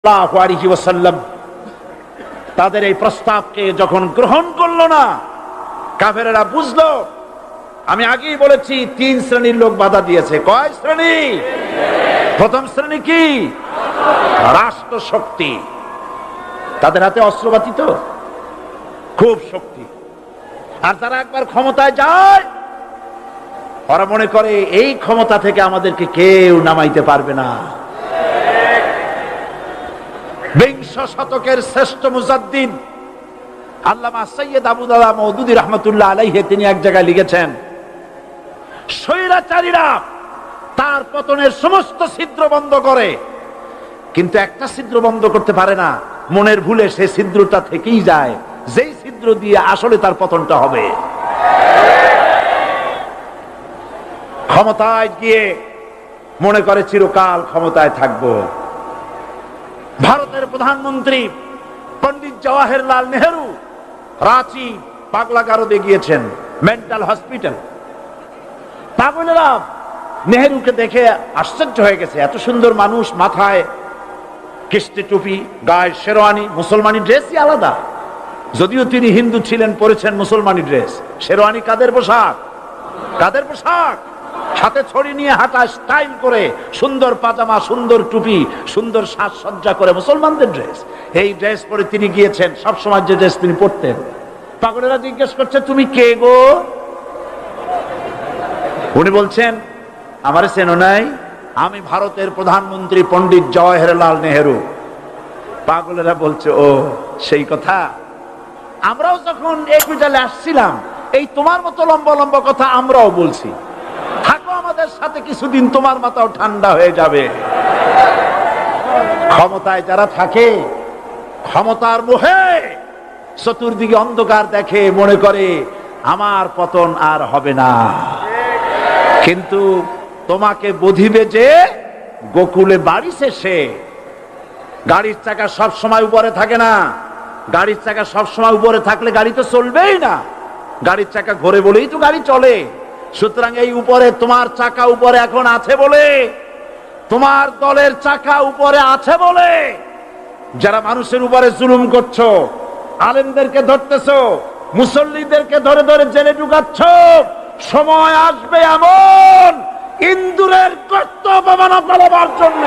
সাল্লাল্লাহু আলাইহি ওয়াসাল্লাম তাদের এই প্রস্তাবকে যখন গ্রহণ করলো না, কাফেরেরা বুঝলো। আমি আগেই বলেছি 3 শ্রেণীর লোক বাধা দিয়েছে। কয় শ্রেণী? প্রথম শ্রেণী কি? রাষ্ট্র শক্তি। তাদের হাতে অস্ত্রপাতি তো খুব শক্তি, আর তারা একবার ক্ষমতায় যায়, ওরা মনে করে এই ক্ষমতা থেকে আমাদেরকে কেউ নামাইতে পারবে না। বিংশ শতকের শ্রেষ্ঠ মুজাদ্দিদ আল্লামা সৈয়দ আবুদাল্লাহ মওদুদী রাহমাতুল্লাহ আলাইহি তিনি এক জায়গায় লিখেছেন, স্বৈরাচারীরা তার পতনের সমস্ত ছিদ্র বন্ধ করে, কিন্তু একটা ছিদ্র বন্ধ করতে পারে না। মনের ভুলে সেই ছিদ্রটা থেকেই যায়, যেই ছিদ্র দিয়ে আসলে তার পতনটা হবে। ক্ষমতায় গিয়ে মনে করে চিরকাল ক্ষমতায় থাকবো। ভারতের প্রধানমন্ত্রী পণ্ডিত জওয়াহরলাল নেহেরু রাঁচি পাগলাগারদে গিয়েছেন, মেন্টাল হসপিটাল। পাগলেরা নেহেরুকে দেখে আশ্চর্য হয়ে গেছে, এত সুন্দর মানুষ, মাথায় কিস্তি টুপি, গায়ে শেরওয়ানি, মুসলমানি ড্রেসই আলাদা। যদিও তিনি হিন্দু ছিলেন, পরেছেন মুসলমানি ড্রেস। শেরওয়ানি কাদের পোশাক? কাদের পোশাক? হাতে ছড়ি নিয়ে হাঁটা, স্টাইল করে, সুন্দর পাজামা, সুন্দর টুপি, সুন্দর সাজসজ্জা করে মুসলমানদের ড্রেস। এই ড্রেস পরে তিনি গিয়েছেন, সবসময় যে ড্রেস তিনি পরতেন। পাগলেরা জিজ্ঞেস করছে, তুমি কে গো? উনি বলছেন, আমারে চেনো নাই? আমি ভারতের প্রধানমন্ত্রী পণ্ডিত জওয়াহরলাল নেহেরু। পাগলেরা বলছে, ও সেই কথা। আমরাও যখন এই কুইটালে আসছিলাম, এই তোমার মতো লম্বা লম্বা কথা আমরাও বলছি। থাকো আমাদের সাথে কিছুদিন, তোমার মাথাও ঠান্ডা হয়ে যাবে। ক্ষমতায় যারা থাকে, ক্ষমতার মোহে চতুর্দিকে অন্ধকার দেখে, মনে করে আমার পতন আর হবে না। কিন্তু তোমাকে বুঝিবে যে গোকুলে বাড়ি শেষে গাড়ির চাকা সব সময় উপরে থাকে না। গাড়ির চাকা সব সময় উপরে থাকলে গাড়ি তো চলবেই না। গাড়ির চাকা ঘোরে বলেই তো গাড়ি চলে। সুতরাং এই উপরে তোমার চাকা উপরে এখন আছে বলে, তোমার দলের চাকা উপরে আছে বলে যারা মানুষের উপরে জুলুম করছো, আলেমদেরকে ধরতেছো, মুসল্লিদেরকে ধরে ধরে জেলে ঢুকাচ্ছ, সময় আসবে এমন ইন্দুরের কর্তব্য পালবার জন্য